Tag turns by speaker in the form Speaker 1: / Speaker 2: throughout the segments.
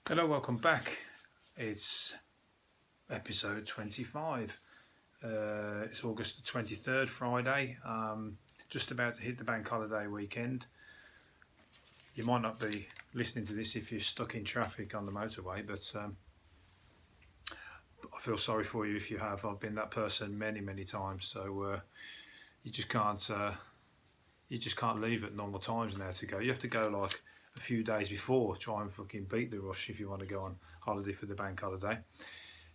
Speaker 1: Hello, welcome back. It's episode 25. It's August the 23rd, Friday. Just about to hit the bank holiday weekend. You might not be listening to this if you're stuck in traffic on the motorway, but I feel sorry for you if you have. I've been that person many times, so you just can't leave at normal times now to go. You have to go like a few days before, try and fucking beat the rush if you want to go on holiday for the bank holiday.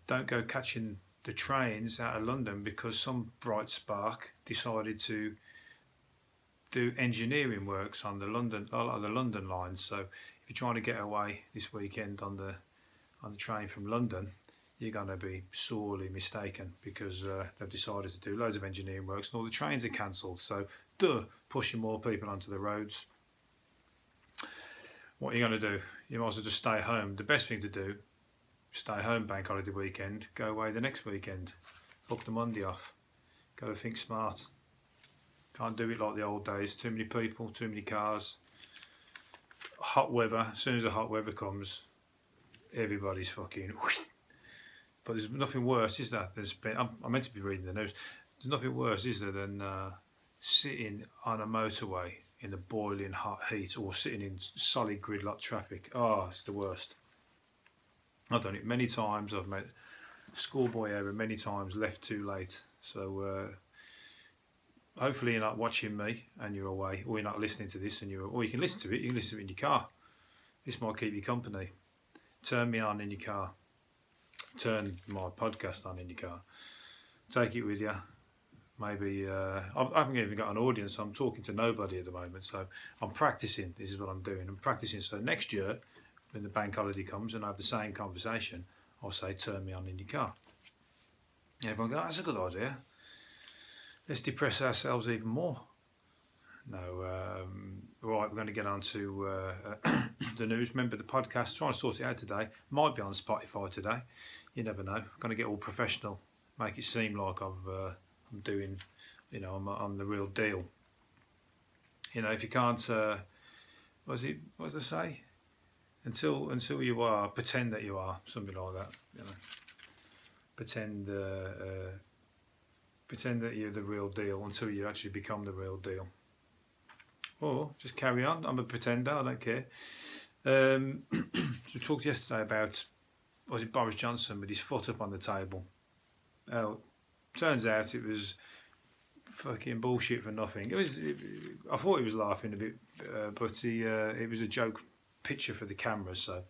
Speaker 1: Don't go catching the trains out of London because some bright spark decided to do engineering works on the London lines. So if you're trying to get away this weekend on the train from London, you're going to be sorely mistaken because they've decided to do loads of engineering works and all the trains are cancelled. So pushing more people onto the roads. What are you going to do? You might as well just stay home. The best thing to do, stay home bank holiday weekend, go away the next weekend, book the Monday off, go to think smart. Can't do it like the old days, too many people, too many cars, hot weather. As soon as the hot weather comes, everybody's fucking but there's nothing worse, is there? I'm meant to be reading the news. There's nothing worse, is there, than sitting on a motorway in the boiling hot heat or sitting in solid gridlock traffic. Oh, it's the worst. I've done it many times. I've made schoolboy error many times, left too late. So hopefully you're not watching me and you're away, or you're not listening to this and or you can listen to it. You can listen to it in your car. This might keep you company. Turn me on in your car. Turn my podcast on in your car. Take it with you. Maybe I haven't even got an audience. I'm talking to nobody at the moment, so I'm practicing. This is what I'm doing. I'm practicing. So next year, when the bank holiday comes and I have the same conversation, I'll say, "Turn me on in your car." And everyone goes, "That's a good idea. Let's depress ourselves even more." No, right. We're going to get on to the news. Remember the podcast? Trying to sort it out today. Might be on Spotify today. You never know. I'm going to get all professional. Make it seem like I'm doing, I'm the real deal. If you can't, what does it say? Until you are, pretend that you are, something like that. Pretend that you're the real deal until you actually become the real deal. Or just carry on. I'm a pretender. I don't care. So we talked yesterday about Boris Johnson with his foot up on the table. Turns out it was fucking bullshit for nothing. I thought he was laughing a bit, but it was a joke picture for the cameras. So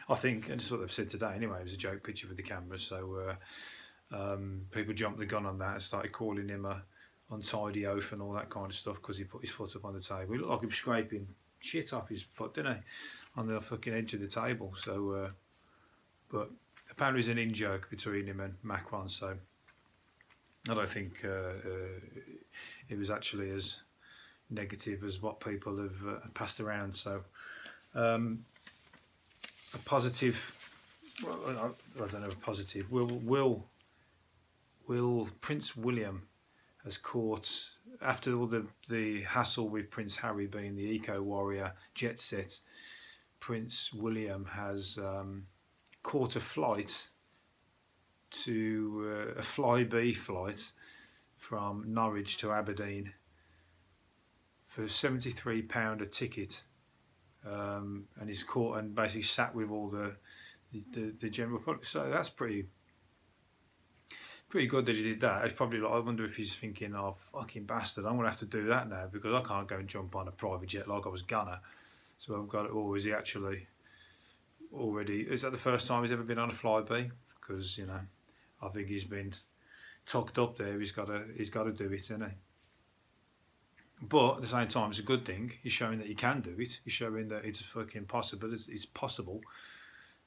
Speaker 1: I think, and that's what they've said today anyway, it was a joke picture for the cameras. So people jumped the gun on that and started calling him a untidy oaf and all that kind of stuff because he put his foot up on the table. He looked like he was scraping shit off his foot, didn't he, on the fucking edge of the table. So, but apparently it's an in-joke between him and Macron, so I don't think it was actually as negative as what people have passed around. So a positive, well, I don't know, a positive. Will Prince William has caught, after all the hassle with Prince Harry being the eco-warrior jet set, Prince William has caught a flight to a Flybe flight from Norwich to Aberdeen for £73 a ticket, and he's caught and basically sat with all the general public. So that's pretty good that he did that. It's probably like, I wonder if he's thinking, "Oh, fucking bastard, I'm gonna have to do that now because I can't go and jump on a private jet like I was gonna." So I've got it. Or is he actually already? Is that the first time he's ever been on a Flybe? Because I think he's been tucked up there. He's got to do it, isn't he? But at the same time, it's a good thing. He's showing that he can do it. He's showing that it's fucking possible. It's possible.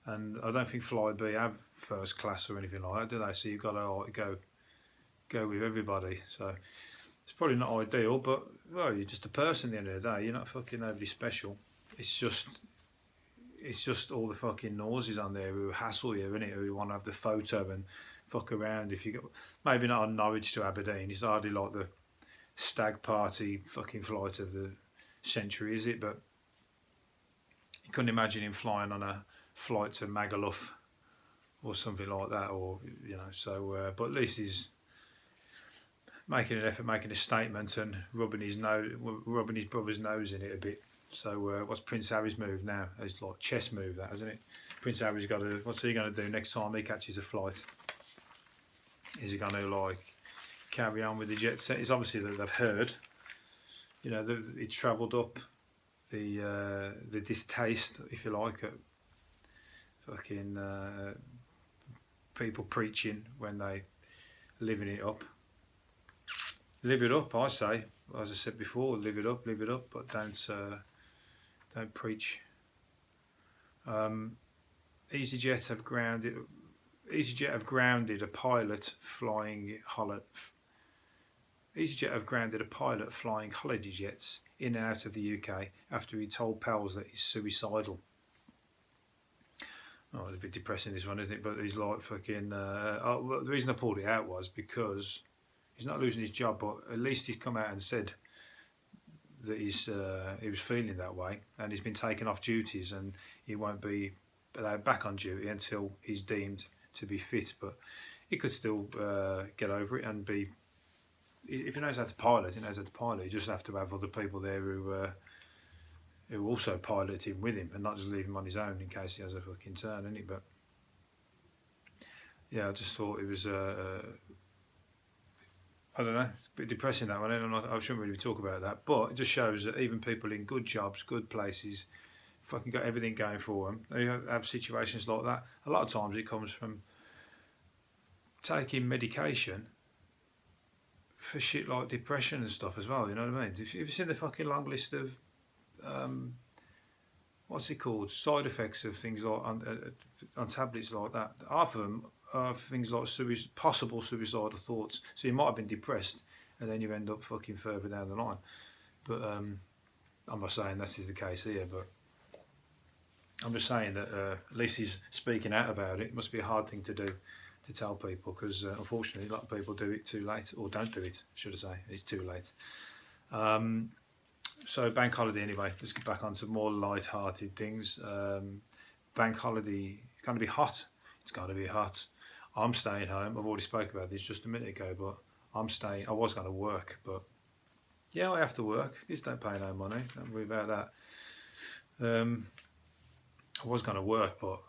Speaker 1: And I don't think Flybe have first class or anything like that, do they? So you've got to go with everybody. So it's probably not ideal, but well, you're just a person at the end of the day. You're not fucking nobody special. It's just all the fucking noises on there who hassle you, innit? Who want to have the photo and fuck around. If you go, maybe not on Norwich to Aberdeen. It's hardly like the stag party fucking flight of the century, is it? But you couldn't imagine him flying on a flight to Magaluf or something like that, or so. But at least he's making an effort, making a statement, and rubbing his brother's nose in it a bit. So what's Prince Harry's move now? It's like chess move, that, isn't it? Prince Harry's got to. What's he going to do next time he catches a flight? Is he going to like carry on with the jet set? It's obviously that they've heard. It travelled up the distaste, if you like, at fucking people preaching when they living it up. Live it up, I say. As I said before, live it up, but don't preach. EasyJet have grounded a pilot flying holiday jets in and out of the UK after he told pals that he's suicidal. Oh, it's a bit depressing, this one, isn't it? But he's like fucking. The reason I pulled it out was because he's not losing his job, but at least he's come out and said that he was feeling that way, and he's been taken off duties, and he won't be allowed back on duty until he's deemed to be fit. But he could still get over it and be. If he knows how to pilot, he knows how to pilot. You just have to have other people there who also pilot him with him, and not just leave him on his own in case he has a fucking turn, innit? But yeah, I just thought it was I don't know, it's a bit depressing, that one. I shouldn't really talk about that, but it just shows that even people in good jobs, good places, fucking got everything going for them. They have situations like that. A lot of times it comes from taking medication for shit like depression and stuff as well, you know what I mean? If you've seen the fucking long list of what's it called, side effects of things like on tablets like that, half of them are things like possible suicidal thoughts. So you might have been depressed and then you end up fucking further down the line. But I'm not saying this is the case here, but I'm just saying that at least he's speaking out about it. It must be a hard thing to do, to tell people, because unfortunately a lot of people do it too late, or don't do it, should I say. It's too late. So bank holiday anyway, let's get back on to more light-hearted things. Bank holiday, it's going to be hot. It's going to be hot. I'm staying home. I've already spoke about this just a minute ago, but I'm staying. I was going to work, but yeah, I have to work. These don't pay no money. Don't worry about that. I was going to work, but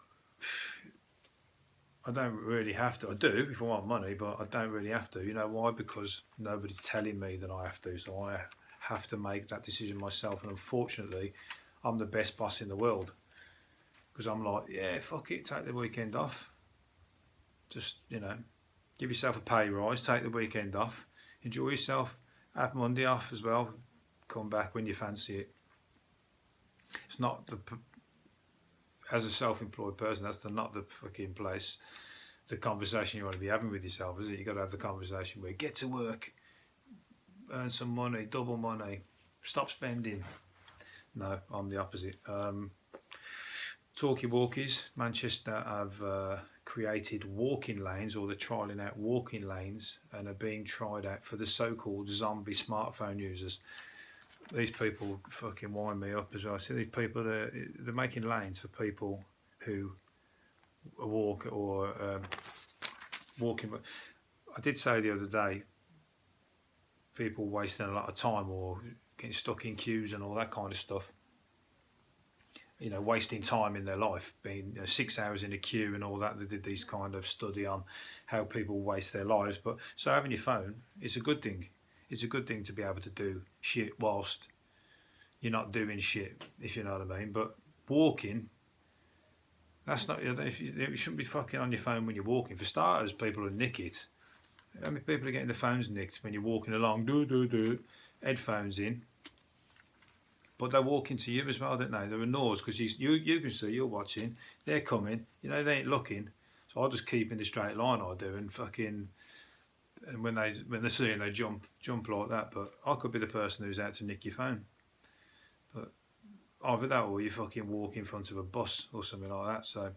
Speaker 1: I don't really have to. I do if I want money, but I don't really have to. You know why? Because nobody's telling me that I have to, so I have to make that decision myself. And unfortunately, I'm the best boss in the world, because I'm like, yeah, fuck it, take the weekend off. Just, give yourself a pay rise, take the weekend off, enjoy yourself, have Monday off as well, come back when you fancy it. It's not as a self-employed person, that's not the fucking place, the conversation you want to be having with yourself, is it? You've got to have the conversation where get to work, earn some money, double money, stop spending. No, I'm the opposite. Talkie-walkies, Manchester have created walking lanes, or they're trialling out walking lanes, and are being tried out for the so-called zombie smartphone users. These people fucking wind me up as well. See, these people, they're making lanes for people who walk or walking. I did say the other day, people wasting a lot of time or getting stuck in queues and all that kind of stuff. Wasting time in their life, being 6 hours in a queue and all that. They did these kind of study on how people waste their lives. But so having your phone, it's a good thing. It's a good thing to be able to do shit whilst you're not doing shit, if you know what I mean. But walking, that's not. You shouldn't be fucking on your phone when you're walking. For starters, people will nick it. I mean, people are getting their phones nicked when you're walking along. Headphones in. But they're walking to you as well, don't they? They're annoyed because you can see you're watching. They're coming. They ain't looking. So I'll just keep in the straight line. I do, and fucking. And when they're seeing, they jump like that. But I could be the person who's out to nick your phone. But either that, or you fucking walk in front of a bus or something like that. So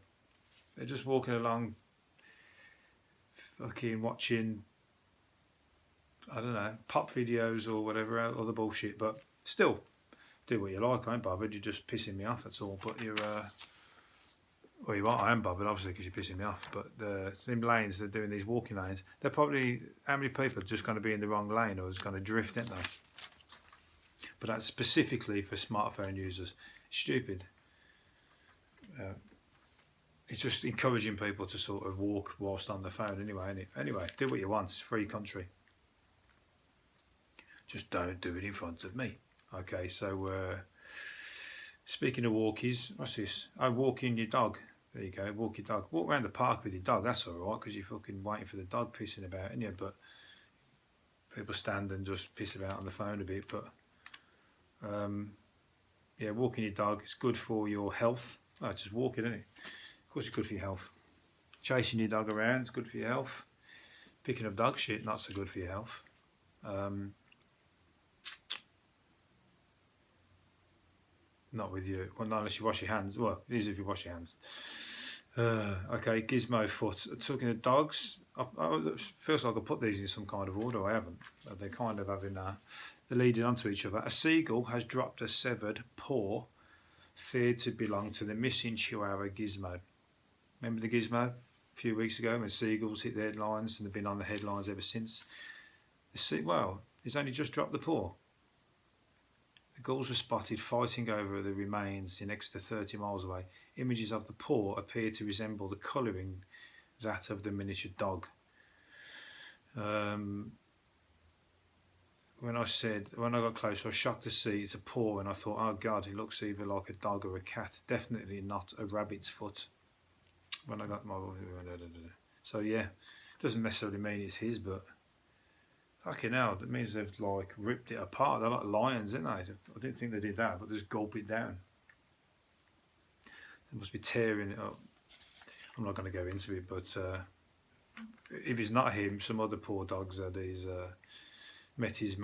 Speaker 1: they're just walking along, fucking watching, I don't know, pop videos or whatever other bullshit. But still, do what you like. I ain't bothered. You're just pissing me off. That's all. But you're well, you are. I am bothered, obviously, because you're pissing me off. But them lanes, they're doing these walking lanes. They're probably, how many people are just going to be in the wrong lane or is going to drift, aren't they? But that's specifically for smartphone users. Stupid. It's just encouraging people to sort of walk whilst on the phone anyway, isn't it? Anyway, do what you want. It's a free country. Just don't do it in front of me. Okay, so speaking of walkies, what's this? Oh, walking your dog. There you go, walk your dog. Walk around the park with your dog, that's alright, because you're fucking waiting for the dog pissing about, ain't you? But people stand and just piss about on the phone a bit. But yeah, walking your dog, it's good for your health. Oh, just walking, isn't it? Of course it's good for your health. Chasing your dog around, it's good for your health. Picking up dog shit, not so good for your health. Not with you, well, not unless you wash your hands. Well, it is if you wash your hands. Okay, gizmo foot. Talking of dogs, it feels like I put these in some kind of order. I haven't. They're kind of having they're leading onto each other. A seagull has dropped a severed paw, feared to belong to the missing Chihuahua Gizmo. Remember the Gizmo a few weeks ago when seagulls hit the headlines and they've been on the headlines ever since? Well, he's only just dropped the paw. The gulls were spotted fighting over the remains in next to 30 miles away. Images of the paw appear to resemble the colouring that of the miniature dog. When I got closer, I was shocked to see it's a paw, and I thought, oh God, it looks either like a dog or a cat. Definitely not a rabbit's foot. When I got my, so yeah, doesn't necessarily mean it's his, but fucking hell, that means they've like ripped it apart. They're like lions, aren't they? I didn't think they did that, but just gulp it down. They must be tearing it up. I'm not going to go into it, but if it's not him, some other poor dogs are these met his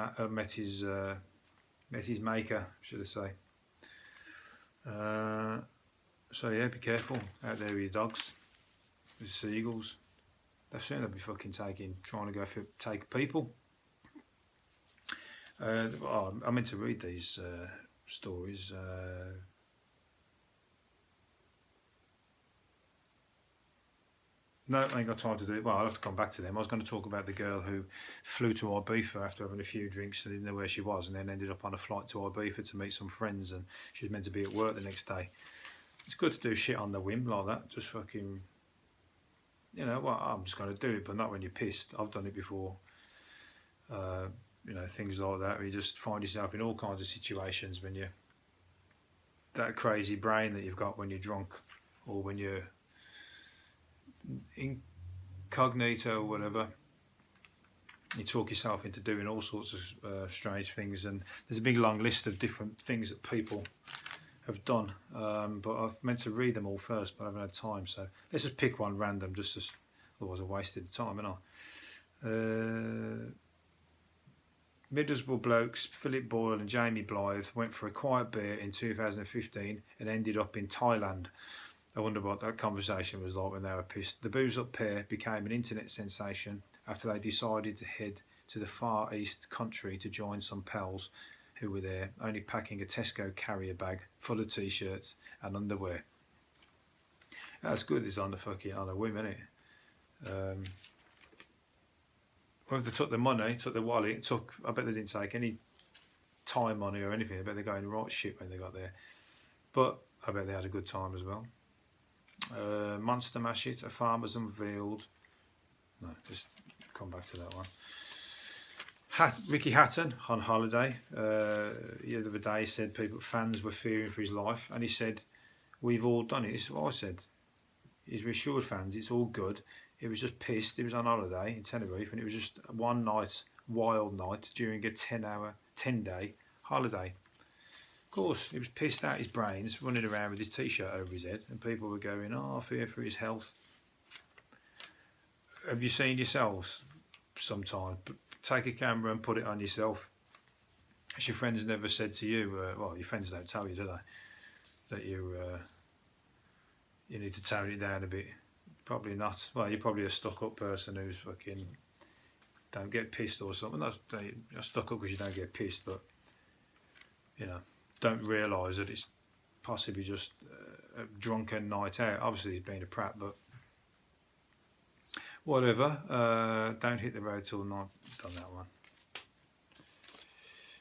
Speaker 1: maker, should I say. So yeah, be careful out there with your dogs, with seagulls. They'll certainly be fucking trying to go take people. I meant to read these stories. No, I ain't got time to do it. Well, I'll have to come back to them. I was going to talk about the girl who flew to Ibiza after having a few drinks and didn't know where she was, and then ended up on a flight to Ibiza to meet some friends, and she was meant to be at work the next day. It's good to do shit on the whim like that. Just fucking, you know, well, I'm just going to do it, but not when you're pissed. I've done it before. You know, things like that, where you just find yourself in all kinds of situations when you're that crazy brain that you've got when you're drunk, or when you're incognito or whatever. You talk yourself into doing all sorts of strange things, and there's a big long list of different things that people have done, but I've meant to read them all first, but I haven't had time, so let's just pick one random, just as otherwise I wasted the time, haven't I? Middlesbrough blokes Philip Boyle and Jamie Blythe went for a quiet beer in 2015 and ended up in Thailand. I wonder what that conversation was like when they were pissed. The booze up pair became an internet sensation after they decided to head to the Far East country to join some pals who were there, only packing a Tesco carrier bag full of t-shirts and underwear. That's good, it's on a whim, isn't it? Well, if they took the money, took the wallet, I bet they didn't take any time money or anything. I bet they're going right shit when they got there. But I bet they had a good time as well. Monster Mash It, a farmer's unveiled. No, just come back to that one. Ricky Hatton on holiday. The other day he said fans were fearing for his life, and he said, we've all done it. This is what I said. He's reassured fans it's all good. He was just pissed. He was on holiday in Tenerife, and it was just one night, wild night during a 10-day holiday. Of course, he was pissed out his brains, running around with his t-shirt over his head, and people were going, oh, I fear for his health. Have you seen yourselves sometime? Take a camera and put it on yourself. Has your friends never said to you, well, your friends don't tell you, do they, that you need to tone it down a bit? Probably not. Well, you're probably a stuck-up person who's fucking don't get pissed or something. You're stuck up because you don't get pissed, but you know, don't realise that it's possibly just a drunken night out. Obviously he's been a prat, but whatever. Don't hit the road till night. Done that one.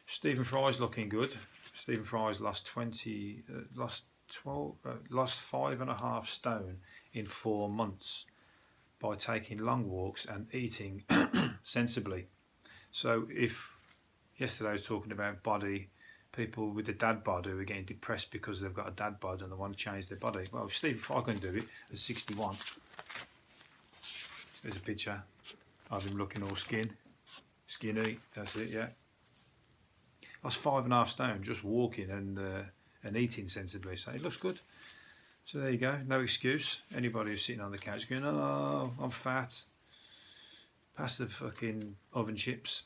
Speaker 1: Stephen Fry's looking good. Stephen Fry's lost 5.5 stone in 4 months by taking long walks and eating sensibly. So if yesterday I was talking about people with the dad bod who are getting depressed because they've got a dad bod and they want to change their body. Well, Stephen Fry can do it at 61. There's a picture of him looking all skinny. That's it, yeah. Lost 5.5 stone just walking and eating sensibly. So it looks good. So there you go. No excuse. Anybody who's sitting on the couch going, "Oh, I'm fat," pass the fucking oven chips.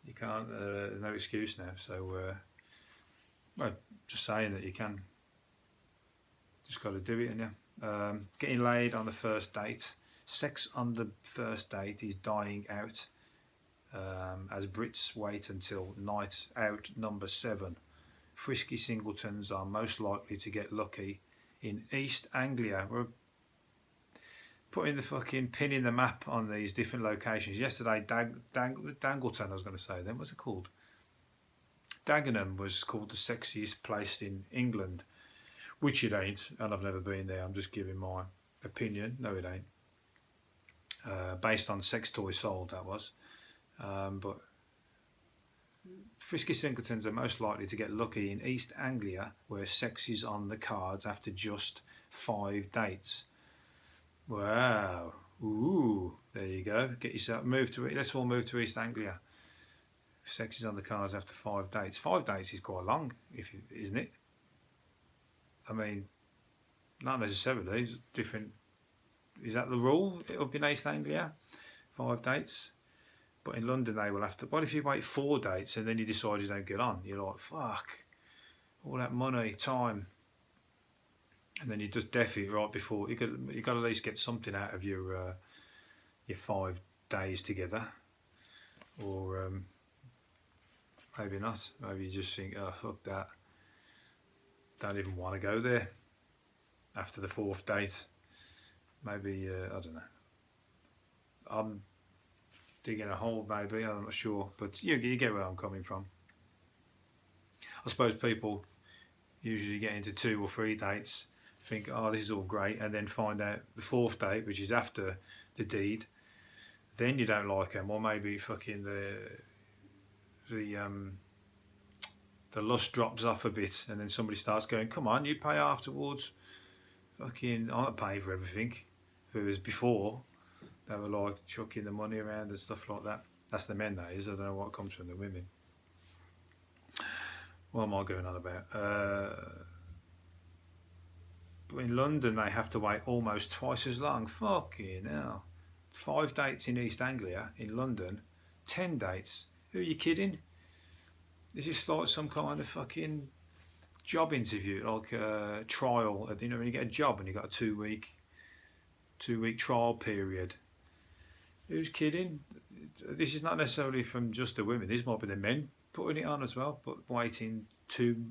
Speaker 1: You can't. No excuse now. So, well, just saying that you can. Just got to do it, and getting laid on the first date. Sex on the first date is dying out. As Brits wait until night out number 7. Frisky singletons are most likely to get lucky in East Anglia. We're putting the fucking pin in the map on these different locations. Yesterday, Dangleton, I was going to say then, what's it called? Dagenham was called the sexiest place in England, which it ain't, and I've never been there. I'm just giving my opinion. No, it ain't. Based on sex toys sold, that was. But frisky singletons are most likely to get lucky in East Anglia, where sex is on the cards after just 5 dates. Wow. Ooh, there you go. Get yourself let's all move to East Anglia. Sex is on the cards after 5 dates. 5 dates is quite long, isn't it? I mean, not necessarily. It's different. Is that the rule up in East Anglia? 5 dates? But in London they will have to. What if you wait 4 dates and then you decide you don't get on? You're like, fuck, all that money, time, and then you just deaf it right before. You got to at least get something out of your 5 days together, or maybe not. Maybe you just think, oh fuck that, don't even want to go there after the 4th date. Maybe I don't know. I'm digging a hole, maybe, I'm not sure, but you get where I'm coming from. I suppose people usually get into 2 or 3 dates, think, oh, this is all great, and then find out the 4th date, which is after the deed, then you don't like them, or maybe fucking the lust drops off a bit, and then somebody starts going, come on, you pay afterwards. Fucking, I'm not paying for everything. If it was before, they were like chucking the money around and stuff like that. That's the men, that is. I don't know what comes from the women. What am I going on about? But in London, they have to wait almost twice as long. Fucking hell. 5 dates in East Anglia, in London. 10 dates. Who are you kidding? This is like some kind of fucking job interview, like a trial. You know, when you get a job and you got a 2-week trial period. Who's kidding? This is not necessarily from just the women. This might be the men putting it on as well, but waiting 2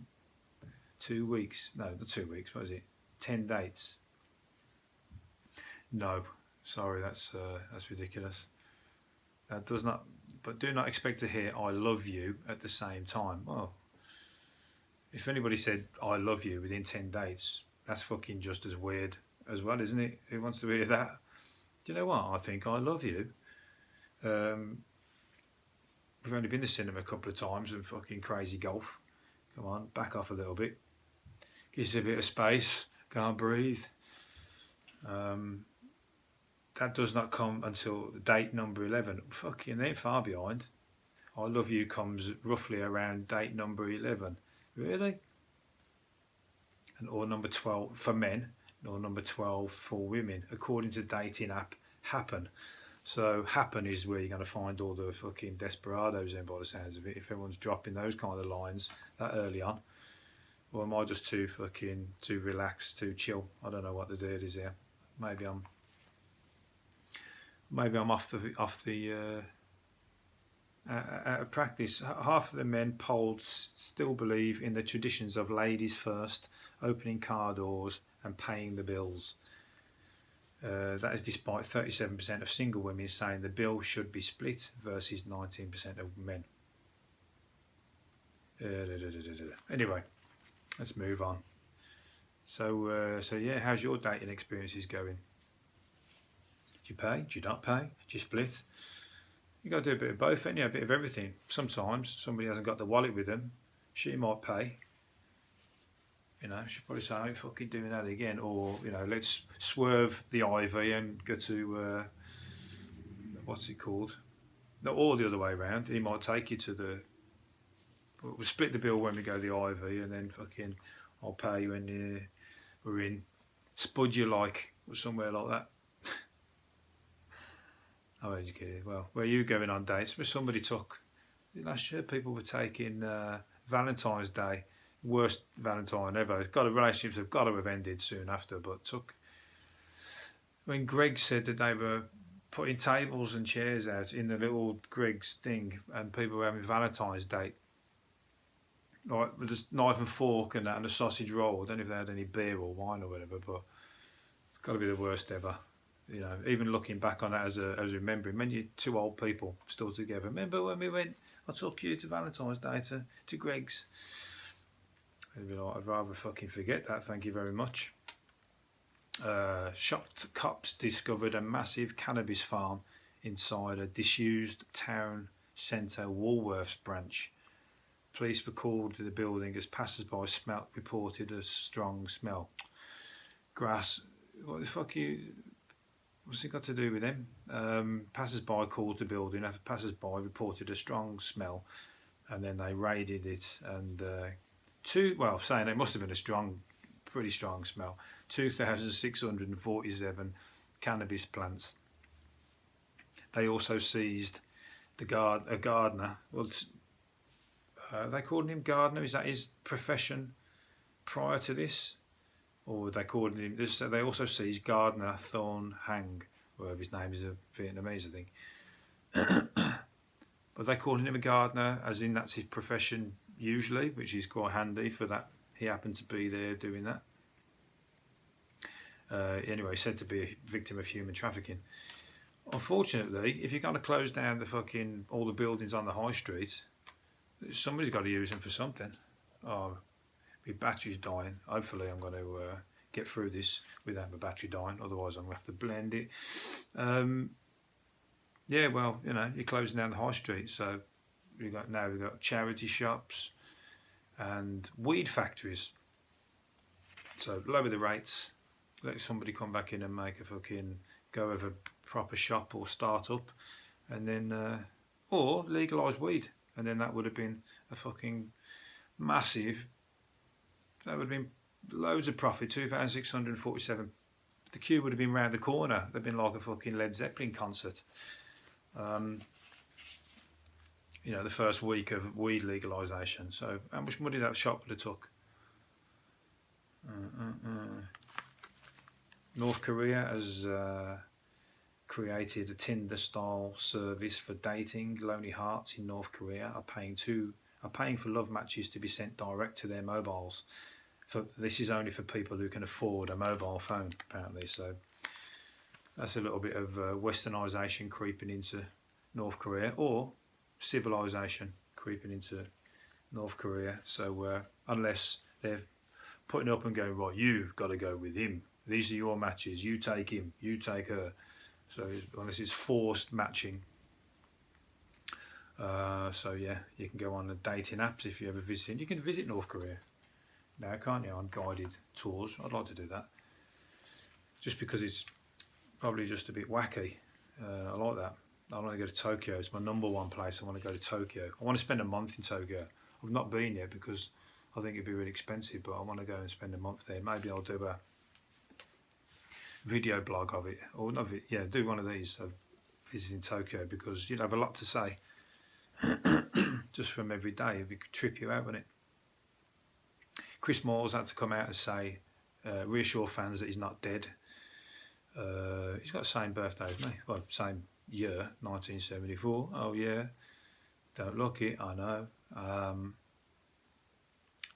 Speaker 1: weeks. No, not 2 weeks. What is it? 10 dates. No, sorry, that's ridiculous. That does not. But do not expect to hear "I love you" at the same time. Well, if anybody said "I love you" within 10 dates, that's fucking just as weird as well, isn't it? Who wants to hear that? Do you know what? I think I love you. We've only been to cinema a couple of times and fucking crazy golf. Come on, back off a little bit. Give us a bit of space. Can't breathe. That does not come until date number 11. Fucking, they ain't far behind. I love you comes roughly around date number 11. Really? And or number 12 for men. Or number 12 for women, according to dating app Happen. So Happen is where you're going to find all the fucking desperados in, by the sounds of it, if everyone's dropping those kind of lines that early on. Or am I just too relaxed, too chill? I don't know what the deal is here. Maybe I'm off the Out of practice, half of the men polled still believe in the traditions of ladies first, opening car doors and paying the bills. That is despite 37% of single women saying the bill should be split versus 19% of men. Anyway, let's move on. So yeah, how's your dating experiences going? Do you pay? Do you not pay? Do you split? You got to do a bit of both, ain't you? A bit of everything. Sometimes somebody hasn't got the wallet with them. She might pay. You know, she'll probably say, "I ain't fucking doing that again," or you know, let's swerve the ivy and go to what's it called? No, or the other way around. He might take you to the. We'll split the bill when we go to the ivy, and then fucking I'll pay you when we're in Spud You Like or somewhere like that. How educated. Well, where you going on dates? Where somebody took last year, people were taking Valentine's Day, worst Valentine ever. Relationships have got to have ended soon after, but took. When Greg said that they were putting tables and chairs out in the little Greg's thing, and people were having Valentine's Day, like with a knife and fork and that, and a sausage roll. I don't know if they had any beer or wine or whatever, but it's got to be the worst ever. You know, even looking back on that as remembering, when you're two old people still together. Remember when we went? I took you to Valentine's Day to Greg's. I'd be like, I'd rather fucking forget that. Thank you very much. Shocked cops discovered a massive cannabis farm inside a disused town centre Woolworths branch. Police were called to the building as passers-by reported a strong smell. Grass. What the fuck what's it got to do with them? Passers-by called the building after passers-by reported a strong smell, and then they raided it, and saying it must have been a pretty strong smell. 2,647 cannabis plants. They also seized a gardener. Well, they called him gardener. Is that his profession prior to this? Or they called him this? They also seized Gardner Thorn Hang, whatever his name is, a Vietnamese, I think. But they called him a gardener, as in that's his profession usually, which is quite handy for that. He happened to be there doing that. Anyway, said to be a victim of human trafficking. Unfortunately, if you're going to close down all the buildings on the high street, somebody's got to use them for something. Oh, my battery's dying. Hopefully I'm going to get through this without my battery dying, otherwise I'm going to have to blend it. Yeah, well, you know, you're closing down the high street, so we've got charity shops and weed factories. So lower the rates, let somebody come back in and make a fucking go of a proper shop or start up, and then or legalise weed, and then that would have been a fucking massive. That would have been loads of profit. 2,647. The queue would have been round the corner. They'd been like a fucking Led Zeppelin concert. You know, the first week of weed legalisation. So how much money that shop would have took? North Korea has created a Tinder-style service for dating. Lonely hearts in North Korea are paying for love matches to be sent direct to their mobiles. This is only for people who can afford a mobile phone, apparently. So that's a little bit of westernisation creeping into North Korea, or civilization creeping into North Korea. So unless they're putting up and going, right, you've got to go with him. These are your matches. You take him. You take her. So unless it's forced matching. So yeah, you can go on the dating apps if you ever visit. You can visit North Korea now, can't you, on guided tours? I'd like to do that. Just because it's probably just a bit wacky. I like that. I want to go to Tokyo. It's my number one place. I want to go to Tokyo. I want to spend a month in Tokyo. I've not been yet because I think it'd be really expensive, but I want to go and spend a month there. Maybe I'll do a video blog of it, or not. Do one of these of visiting Tokyo, because you'd have a lot to say just from every day. It could trip you out, wouldn't it? Chris Moore's had to come out and say, reassure fans that he's not dead. He's got the same birthday as me. Well, same year, 1974. Oh yeah. Don't look it, I know.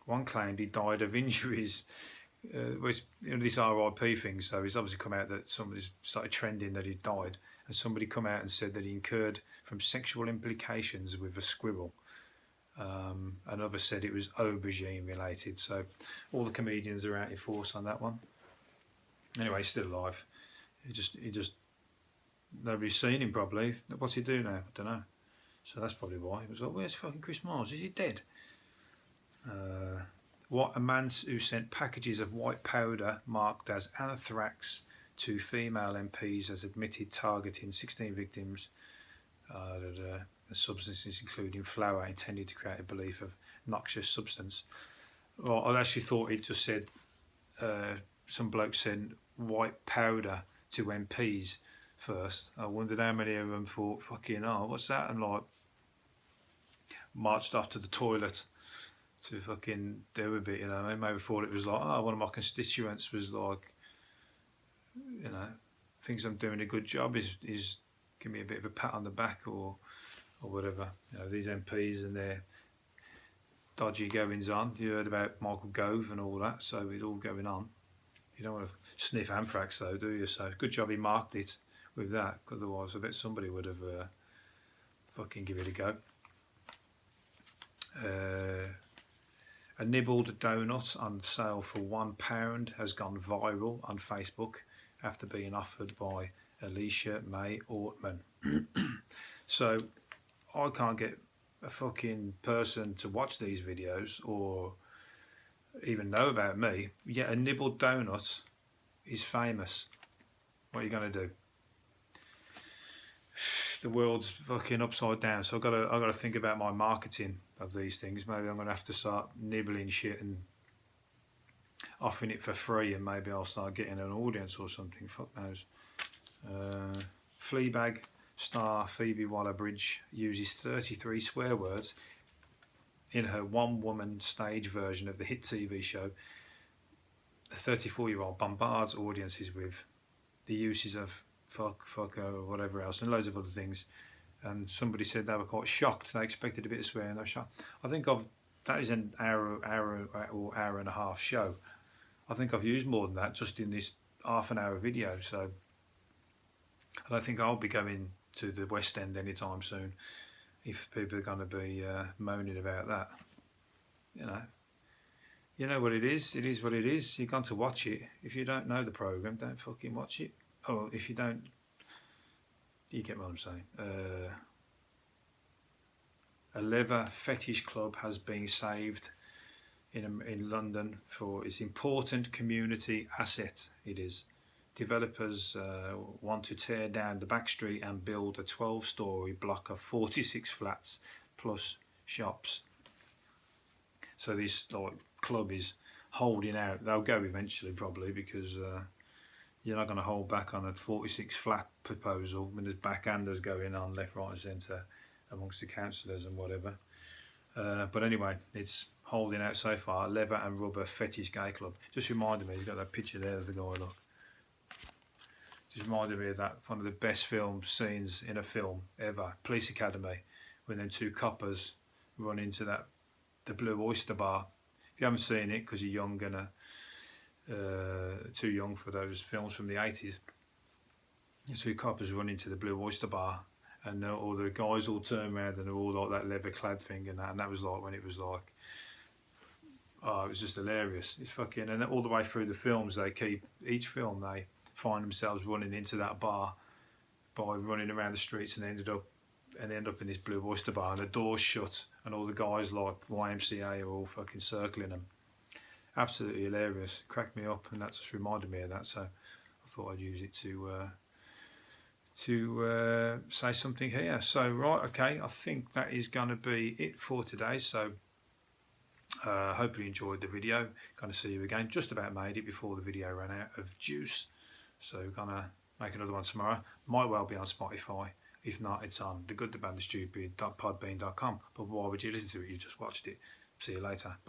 Speaker 1: One claimed he died of injuries. This RIP thing, so it's obviously come out that somebody's started trending that he died, and somebody come out and said that he incurred from sexual implications with a squirrel. Another said it was aubergine related. So all the comedians are out in force on that one. Anyway, he's still alive. He just nobody's seen him probably. What's he do now? I don't know. So that's probably why. He was like, where's fucking Chris Miles? Is he dead? What a man who sent packages of white powder marked as anthrax to female MPs has admitted targeting 16 victims. The substances including flour intended to create a belief of noxious substance. Well, I actually thought it just said some bloke sent white powder to MPs first. I wondered how many of them thought, fucking hell, what's that? And like marched off to the toilet to fucking do a bit, you know. Maybe thought it was like, oh, one of my constituents was like, you know, thinks I'm doing a good job, is give me a bit of a pat on the back or whatever. You know, these MPs and their dodgy goings on. You heard about Michael Gove and all that, so it's all going on. You don't want to sniff anthrax though, do you? So good job he marked it with that, otherwise I bet somebody would have fucking give it a go. A nibbled donut on sale for £1 has gone viral on Facebook after being offered by Alicia May Ortman. So I can't get a fucking person to watch these videos or even know about me, yet a nibbled donut is famous. What are you going to do? The world's fucking upside down, so I've got to think about my marketing of these things. Maybe I'm going to have to start nibbling shit and offering it for free, and maybe I'll start getting an audience or something. Fuck knows. Fleabag star Phoebe Waller-Bridge uses 33 swear words in her one-woman stage version of the hit TV show. The 34-year-old bombards audiences with the uses of fuck, or whatever else, and loads of other things. And somebody said they were quite shocked. They expected a bit of swearing. They were shocked. I think that is an hour or hour and a half show. I think I've used more than that just in this half an hour video. So I don't think I'll be going to the West End anytime soon if people are going to be moaning about that. You know what it is. It is what it is. You're going to watch it. If you don't know the programme, don't fucking watch it. Oh, if you don't, you get what I'm saying. A leather fetish club has been saved in London for its important community asset. It is. Developers want to tear down the back street and build a 12-storey block of 46 flats plus shops. So this club is holding out. They'll go eventually probably, because you're not going to hold back on a 46 flat proposal when there's backhanders going on left, right and centre amongst the councillors and whatever. But anyway, it's holding out so far. Leather and rubber fetish gay club. Just reminded me, he's got that picture there of the guy, look. Just reminded me of that, one of the best film scenes in a film ever, Police Academy, when them two coppers run into the Blue Oyster Bar. If you haven't seen it because you're young and too young for those films from the 80s, the two coppers run into the Blue Oyster Bar, and all the guys all turn around and they're all like that leather clad thing and that was like when it was like, oh, it was just hilarious. It's fucking, and all the way through the films each film they find themselves running into that bar by running around the streets and end up in this Blue Oyster Bar, and the door's shut and all the guys like YMCA are all fucking circling them. Absolutely hilarious. Cracked me up, and that just reminded me of that, so I thought I'd use it to say something here. So right, okay, I think that is going to be it for today. So hopefully you enjoyed the video. Going to see you again. Just about made it before the video ran out of juice, so gonna make another one tomorrow. Might well be on Spotify. If not, it's on thegoodthebadthestupid.podbean.com. But why would you listen to it? You just watched it. See you later. Bye.